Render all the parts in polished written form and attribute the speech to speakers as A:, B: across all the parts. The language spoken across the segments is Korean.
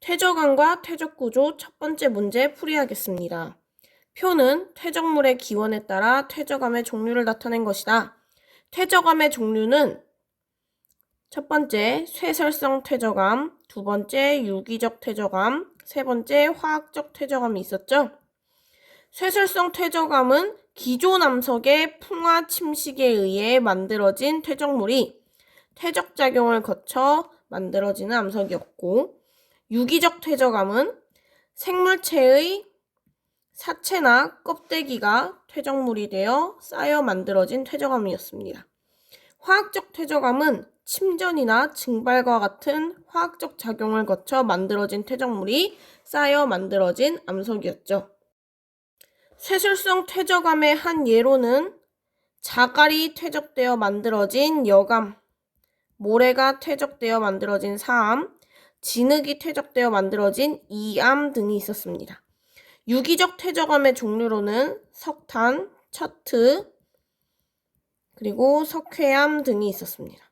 A: 퇴적암과 퇴적구조 첫 번째 문제 풀이하겠습니다. 표는 퇴적물의 기원에 따라 퇴적암의 종류를 나타낸 것이다. 퇴적암의 종류는 첫 번째 쇠설성 퇴적암, 두 번째 유기적 퇴적암, 세 번째 화학적 퇴적암이 있었죠. 쇠설성 퇴적암은 기존암석의 풍화 침식에 의해 만들어진 퇴적물이 퇴적작용을 거쳐 만들어지는 암석이었고, 유기적 퇴적암은 생물체의 사체나 껍데기가 퇴적물이 되어 쌓여 만들어진 퇴적암이었습니다. 화학적 퇴적암은 침전이나 증발과 같은 화학적 작용을 거쳐 만들어진 퇴적물이 쌓여 만들어진 암석이었죠. 쇠술성 퇴적암의 한 예로는 자갈이 퇴적되어 만들어진 여감, 모래가 퇴적되어 만들어진 사암, 진흙이 퇴적되어 만들어진 이암 등이 있었습니다. 유기적 퇴적암의 종류로는 석탄, 척트, 그리고 석회암 등이 있었습니다.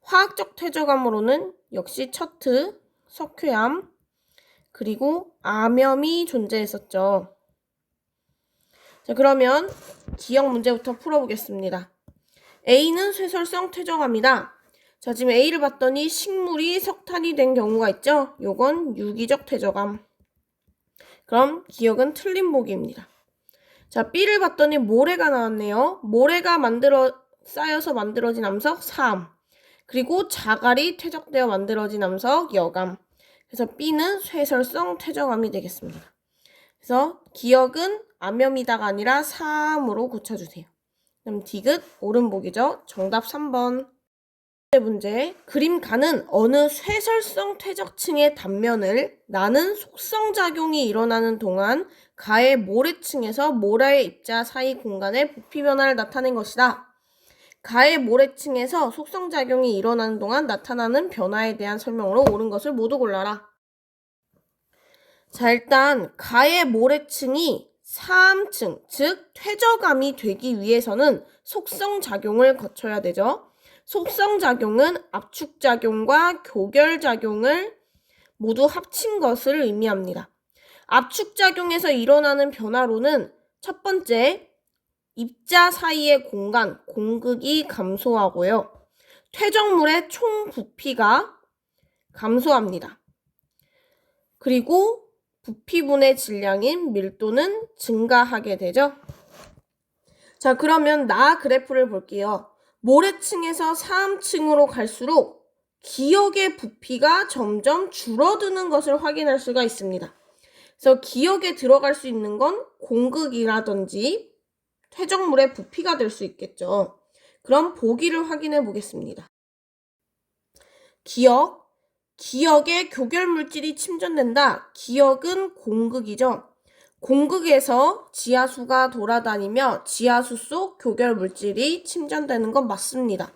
A: 화학적 퇴적암으로는 역시 척트, 석회암, 그리고 암염이 존재했었죠. 자, 그러면 기억 문제부터 풀어보겠습니다. A는 쇠설성 퇴적암이다. 자, 지금 A를 봤더니 식물이 석탄이 된 경우가 있죠? 요건 유기적 퇴적암. 그럼 기억은 틀린 보기입니다. 자, B를 봤더니 모래가 나왔네요. 모래가 쌓여서 만들어진 암석 사암. 그리고 자갈이 퇴적되어 만들어진 암석 여감. 그래서 B는 쇠설성 퇴적암이 되겠습니다. 그래서 기억은 암염이다가 아니라 사암으로 고쳐주세요. 그럼 디귿 옳은 보기죠. 정답 3번. 문제. 그림 가는 어느 쇠설성 퇴적층의 단면을 나는 속성작용이 일어나는 동안 가의 모래층에서 모래의 입자 사이 공간의 부피 변화를 나타낸 것이다. 가의 모래층에서 속성작용이 일어나는 동안 나타나는 변화에 대한 설명으로 옳은 것을 모두 골라라. 자, 일단 가의 모래층이 사암층, 즉 퇴적암이 되기 위해서는 속성작용을 거쳐야 되죠. 속성작용은 압축작용과 교결작용을 모두 합친 것을 의미합니다. 압축작용에서 일어나는 변화로는 첫 번째, 입자 사이의 공간, 공극이 감소하고요. 퇴적물의 총 부피가 감소합니다. 그리고 부피분의 질량인 밀도는 증가하게 되죠. 자, 그러면 나 그래프를 볼게요. 모래층에서 사암층으로 갈수록 기역의 부피가 점점 줄어드는 것을 확인할 수가 있습니다. 그래서 기역에 들어갈 수 있는 건 공극이라든지 퇴적물의 부피가 될 수 있겠죠. 그럼 보기를 확인해 보겠습니다. 기역에 교결물질이 침전된다. 기역은 공극이죠. 공극에서 지하수가 돌아다니며 지하수 속 교결물질이 침전되는 건 맞습니다.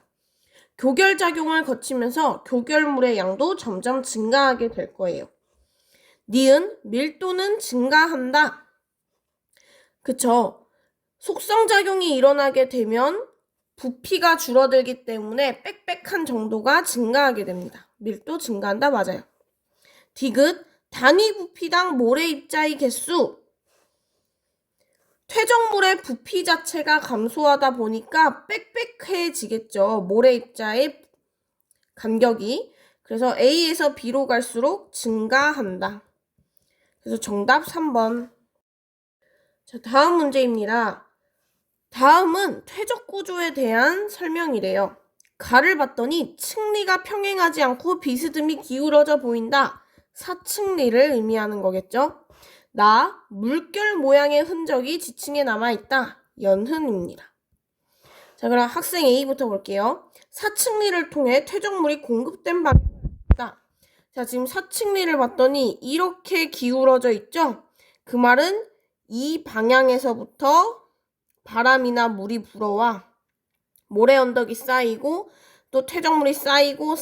A: 교결작용을 거치면서 교결물의 양도 점점 증가하게 될 거예요. 니은 밀도는 증가한다. 그쵸? 속성작용이 일어나게 되면 부피가 줄어들기 때문에 빽빽한 정도가 증가하게 됩니다. 밀도 증가한다 맞아요. 디귿 단위 부피당 모래 입자의 개수. 퇴적물의 부피 자체가 감소하다 보니까 빽빽해지겠죠. 모래 입자의 간격이. 그래서 A에서 B로 갈수록 증가한다. 그래서 정답 3번. 자, 다음 문제입니다. 다음은 퇴적 구조에 대한 설명이래요. 가를 봤더니 층리가 평행하지 않고 비스듬히 기울어져 보인다. 사층리를 의미하는 거겠죠. 나 물결 모양의 흔적이 지층에 남아있다. 연흔입니다. 자, 그럼 학생 A부터 볼게요. 사층리를 통해 퇴적물이 공급된 방향이다. 자, 지금 사층리를 봤더니 이렇게 기울어져 있죠. 그 말은 이 방향에서부터 바람이나 물이 불어와 모래 언덕이 쌓이고 또 퇴적물이 쌓이고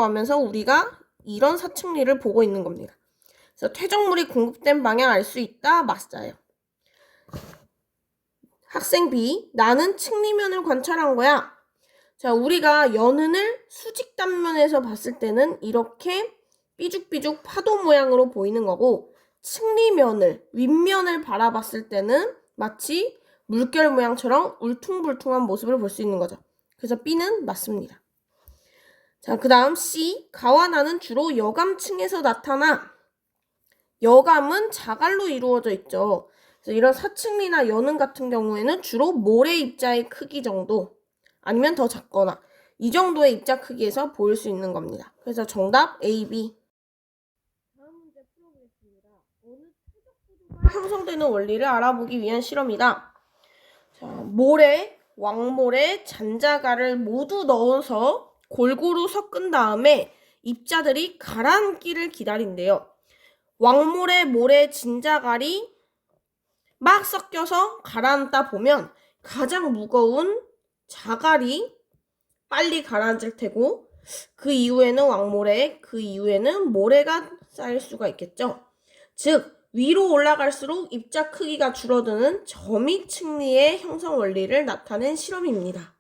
A: 하면서 우리가 이런 사층리를 보고 있는 겁니다. 그래서 퇴적물이 공급된 방향 알 수 있다? 맞아요. 학생 B, 나는 층리면을 관찰한 거야. 자, 우리가 연흔을 수직 단면에서 봤을 때는 이렇게 삐죽삐죽 파도 모양으로 보이는 거고, 층리면을, 윗면을 바라봤을 때는 마치 물결 모양처럼 울퉁불퉁한 모습을 볼 수 있는 거죠. 그래서 B는 맞습니다. 자, 그 다음 C. 가와 나는 주로 여감층에서 나타나. 여감은 자갈로 이루어져 있죠. 그래서 이런 사층리나 연은 같은 경우에는 주로 모래 입자의 크기 정도, 아니면 더 작거나 이 정도의 입자 크기에서 보일 수 있는 겁니다. 그래서 정답 A, B. 다음 문제 풀어보겠습니다. 어느 퇴적 구조가 형성되는 원리를 알아보기 위한 실험이다. 자, 모래, 왕모래, 잔자갈을 모두 넣어서 골고루 섞은 다음에 입자들이 가라앉기를 기다린대요. 왕모래, 모래, 진자갈이 막 섞여서 가라앉다 보면 가장 무거운 자갈이 빨리 가라앉을 테고, 그 이후에는 왕모래, 그 이후에는 모래가 쌓일 수가 있겠죠. 즉 위로 올라갈수록 입자 크기가 줄어드는 점입층리의 형성 원리를 나타낸 실험입니다.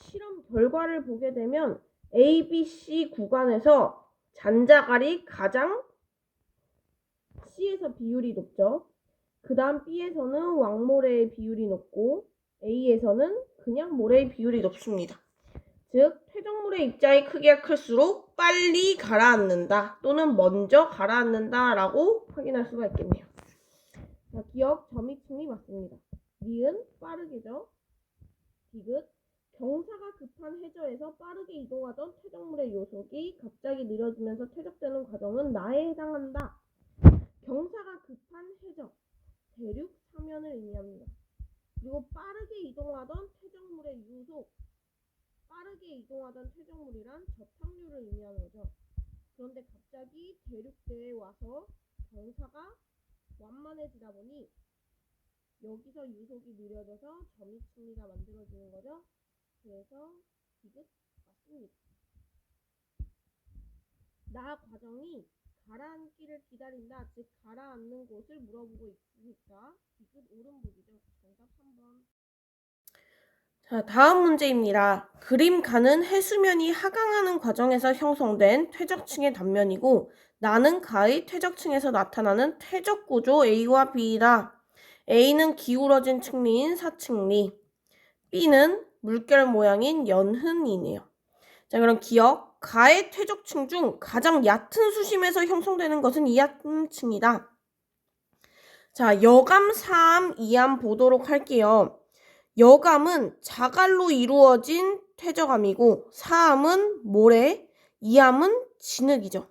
A: 실험 결과를 보게 되면 A, B, C 구간에서 잔자갈이 가장 C에서 비율이 높죠. 그 다음 B에서는 왕모래의 비율이 높고 A에서는 그냥 모래의 비율이 높습니다. 즉 퇴적물의 입자의 크기가 클수록 빨리 가라앉는다 또는 먼저 가라앉는다 라고 확인할 수가 있겠네요. 자, 기억 점입층리 맞습니다. 니은 빠르게죠. 디귿 경사가 급한 해저에서 빠르게 이동하던 퇴적물의 요속이 갑자기 느려지면서 퇴적되는 과정은 나에 해당한다. 경사가 급한 해저, 대륙 사면을 의미합니다. 그리고 빠르게 이동하던 퇴적물의 유속, 빠르게 이동하던 퇴적물이란 저착류를 의미하는 거죠. 그런데 갑자기 대륙대에 와서 경사가 완만해지다 보니 여기서 유속이 느려져서 점입층리가 만들어지는 거죠. 그래서 디귿 맞습니다. 나 과정이 가라앉기를 기다린다, 즉 가라앉는 곳을 물어보고 있으니까 디귿 오른북이죠. 정답 3번. 자, 다음 문제입니다. 그림 가는 해수면이 하강하는 과정에서 형성된 퇴적층의 단면이고, 나는 가의 퇴적층에서 나타나는 퇴적 구조 A와 B이다. A는 기울어진 층리인 사층리, B는 물결 모양인 연흔이네요. 자, 그럼 기억, 가의 퇴적층 중 가장 얕은 수심에서 형성되는 것은 이암층이다. 자, 여감, 사암, 이암 보도록 할게요. 여감은 자갈로 이루어진 퇴적암이고, 사암은 모래, 이암은 진흙이죠.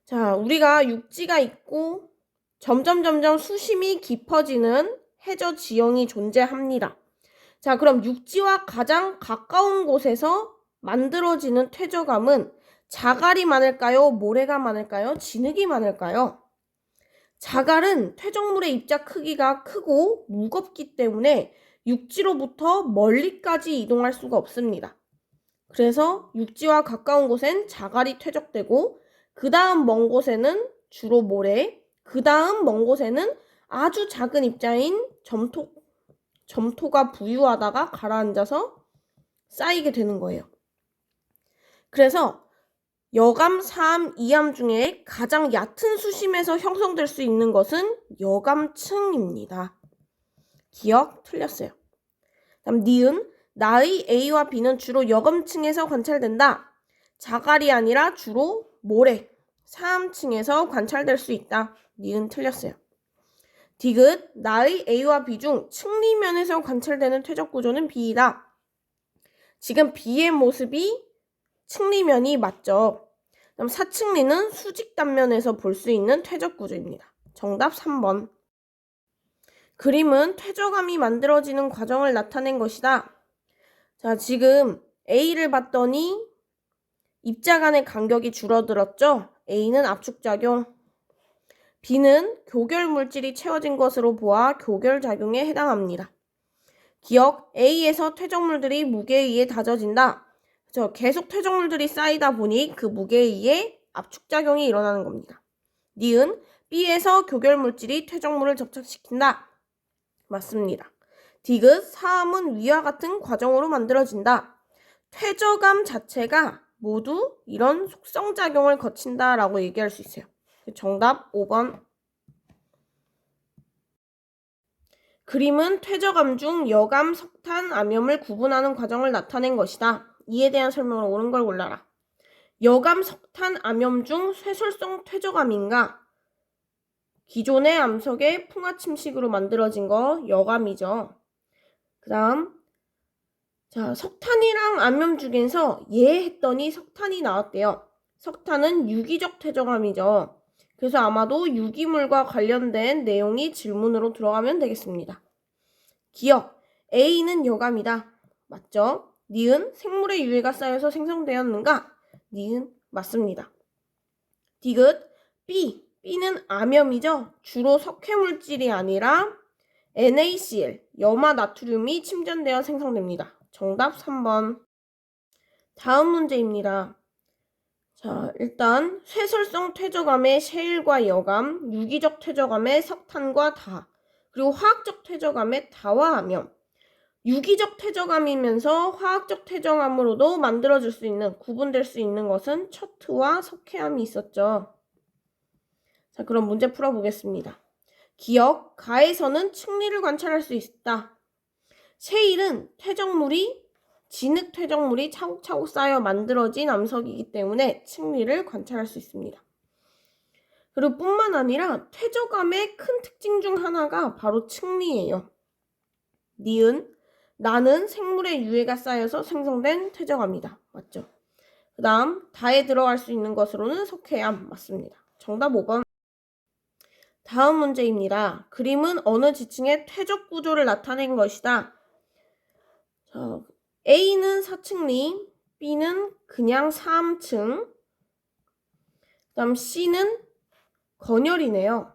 A: 자, 우리가 육지가 있고 점점 수심이 깊어지는 해저 지형이 존재합니다. 자, 그럼 육지와 가장 가까운 곳에서 만들어지는 퇴적암은 자갈이 많을까요? 모래가 많을까요? 진흙이 많을까요? 자갈은 퇴적물의 입자 크기가 크고 무겁기 때문에 육지로부터 멀리까지 이동할 수가 없습니다. 그래서 육지와 가까운 곳엔 자갈이 퇴적되고, 그 다음 먼 곳에는 주로 모래, 그 다음 먼 곳에는 아주 작은 입자인 점토가 부유하다가 가라앉아서 쌓이게 되는 거예요. 그래서 여감, 사암, 이암 중에 가장 얕은 수심에서 형성될 수 있는 것은 여감층입니다. 기억 틀렸어요. 다음 니은 나의 A와 B는 주로 여감층에서 관찰된다. 자갈이 아니라 주로 모래, 사암층에서 관찰될 수 있다. 니은 틀렸어요. 디귿 나의 A와 B 중 층리면에서 관찰되는 퇴적 구조는 B이다. 지금 B의 모습이 층리면이 맞죠. 그럼 사층리는 수직 단면에서 볼 수 있는 퇴적 구조입니다. 정답 3번. 그림은 퇴적암이 만들어지는 과정을 나타낸 것이다. 자, 지금 A를 봤더니 입자 간의 간격이 줄어들었죠. A는 압축작용, B는 교결 물질이 채워진 것으로 보아 교결작용에 해당합니다. 기억, A에서 퇴적물들이 무게에 의해 다져진다. 그렇죠? 계속 퇴적물들이 쌓이다 보니 그 무게에 의해 압축작용이 일어나는 겁니다. 니은, B에서 교결 물질이 퇴적물을 접착시킨다. 맞습니다. 디귿, 사암은 위와 같은 과정으로 만들어진다. 퇴저감 자체가 모두 이런 속성작용을 거친다라고 얘기할 수 있어요. 정답 5번. 그림은 퇴저감 중 여감, 석탄, 암염을 구분하는 과정을 나타낸 것이다. 이에 대한 설명을 옳은 걸 골라라. 여감, 석탄, 암염 중 쇠설성 퇴저감인가? 기존의 암석의 풍화 침식으로 만들어진 거 여감이죠. 그 다음 자, 석탄이랑 암염 중에서 예 했더니 석탄이 나왔대요. 석탄은 유기적 퇴저감이죠. 그래서 아마도 유기물과 관련된 내용이 질문으로 들어가면 되겠습니다. 기억, A는 여감이다. 맞죠? 니은, 생물의 유해가 쌓여서 생성되었는가? 니은, 맞습니다. 디귿, B는 암염이죠. 주로 석회물질이 아니라 NaCl, 염화 나트륨이 침전되어 생성됩니다. 정답 3번. 다음 문제입니다. 자, 일단 쇠설성 퇴저감의 셰일과 여감, 유기적 퇴저감의 석탄과 다, 그리고 화학적 퇴저감의 다와 암염. 유기적 퇴저감이면서 화학적 퇴저감으로도 만들어질 수 있는, 구분될 수 있는 것은 척트와 석회암이 있었죠. 자, 그럼 문제 풀어보겠습니다. 기억, 가에서는 층리를 관찰할 수 있다. 셰일은 진흙 퇴적물이 차곡차곡 쌓여 만들어진 암석이기 때문에 층리를 관찰할 수 있습니다. 그리고 뿐만 아니라 퇴저감의 큰 특징 중 하나가 바로 층리예요. 니은, 나는 생물의 유해가 쌓여서 생성된 퇴저감이다. 맞죠? 그 다음 다에 들어갈 수 있는 것으로는 석회암. 맞습니다. 정답 5번. 다음 문제입니다. 그림은 어느 지층의 퇴적 구조를 나타낸 것이다. 자, A는 4층리, B는 그냥 3층, 그 다음 C는 건열이네요.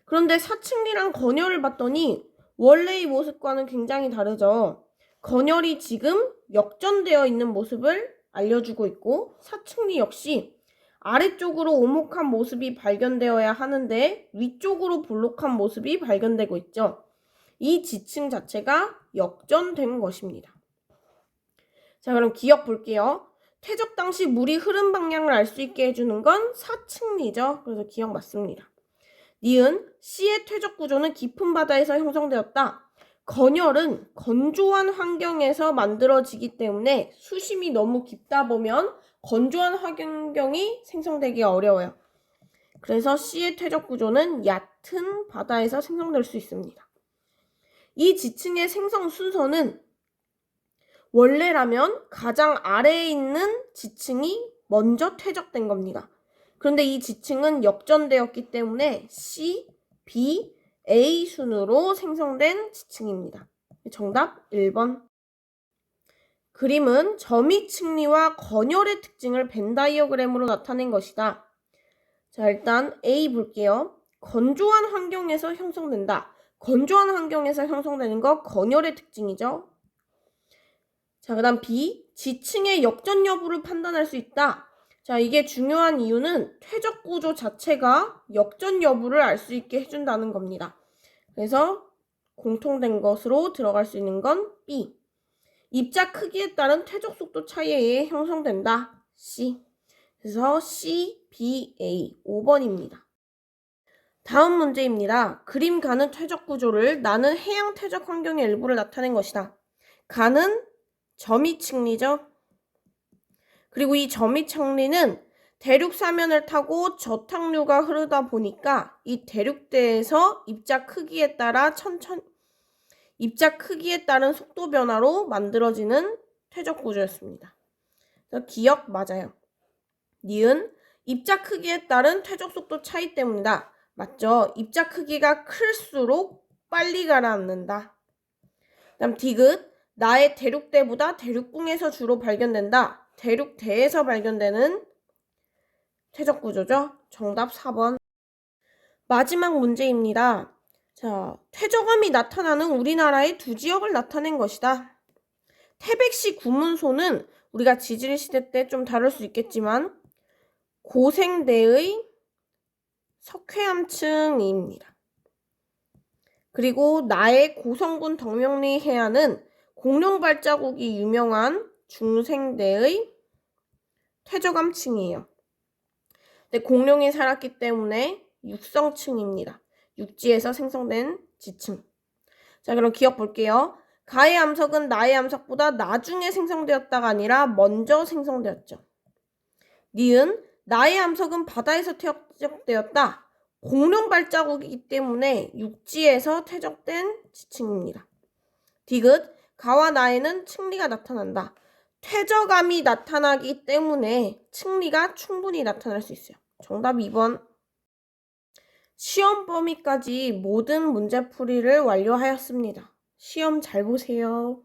A: 그런데 4층리랑 건열을 봤더니 원래의 모습과는 굉장히 다르죠. 건열이 지금 역전되어 있는 모습을 알려주고 있고 4층리 역시 아래쪽으로 오목한 모습이 발견되어야 하는데 위쪽으로 볼록한 모습이 발견되고 있죠. 이 지층 자체가 역전된 것입니다. 자, 그럼 기억 볼게요. 퇴적 당시 물이 흐른 방향을 알 수 있게 해주는 건 4층리죠. 그래서 기억 맞습니다. 니은, C의 퇴적 구조는 깊은 바다에서 형성되었다. 건열은 건조한 환경에서 만들어지기 때문에 수심이 너무 깊다 보면 건조한 환경이 생성되기 어려워요. 그래서 C의 퇴적 구조는 얕은 바다에서 생성될 수 있습니다. 이 지층의 생성 순서는 원래라면 가장 아래에 있는 지층이 먼저 퇴적된 겁니다. 그런데 이 지층은 역전되었기 때문에 C, B, A 순으로 생성된 지층입니다. 정답 1번. 그림은 점이 층리와 건열의 특징을 벤 다이어그램으로 나타낸 것이다. 자, 일단 A 볼게요. 건조한 환경에서 형성된다. 건조한 환경에서 형성되는 거 건열의 특징이죠. 자, 그 다음 B, 지층의 역전 여부를 판단할 수 있다. 자, 이게 중요한 이유는 퇴적 구조 자체가 역전 여부를 알 수 있게 해준다는 겁니다. 그래서 공통된 것으로 들어갈 수 있는 건 B. 입자 크기에 따른 퇴적 속도 차이에 의해 형성된다. C. 그래서 C, B, A 5번입니다. 다음 문제입니다. 그림 가는 퇴적 구조를 나는 해양 퇴적 환경의 일부를 나타낸 것이다. 가는 점이층리죠. 그리고 이 점이층리는 대륙 사면을 타고 저탕류가 흐르다 보니까 이 대륙대에서 입자 크기에 따른 속도 변화로 만들어지는 퇴적 구조였습니다. 그래서 기억 맞아요. 니은, 입자 크기에 따른 퇴적 속도 차이 때문이다. 맞죠? 입자 크기가 클수록 빨리 가라앉는다. 다음 디귿, 나의 대륙대보다 대륙궁에서 주로 발견된다. 대륙대에서 발견되는 퇴적 구조죠. 정답 4번. 마지막 문제입니다. 자, 퇴적암이 나타나는 우리나라의 두 지역을 나타낸 것이다. 태백시 구문소는 우리가 지질시대 때 좀 다룰 수 있겠지만 고생대의 석회암층입니다. 그리고 나의 고성군 덕명리 해안은 공룡 발자국이 유명한 중생대의 퇴적암층이에요. 근데 공룡이 살았기 때문에 육성층입니다. 육지에서 생성된 지층. 자, 그럼 기억 볼게요. 가의 암석은 나의 암석보다 나중에 생성되었다가 아니라 먼저 생성되었죠. 니은 나의 암석은 바다에서 퇴적되었다. 공룡 발자국이기 때문에 육지에서 퇴적된 지층입니다. 디귿 가와 나에는 층리가 나타난다. 퇴적암이 나타나기 때문에 층리가 충분히 나타날 수 있어요. 정답 2번. 시험 범위까지 모든 문제풀이를 완료하였습니다. 시험 잘 보세요.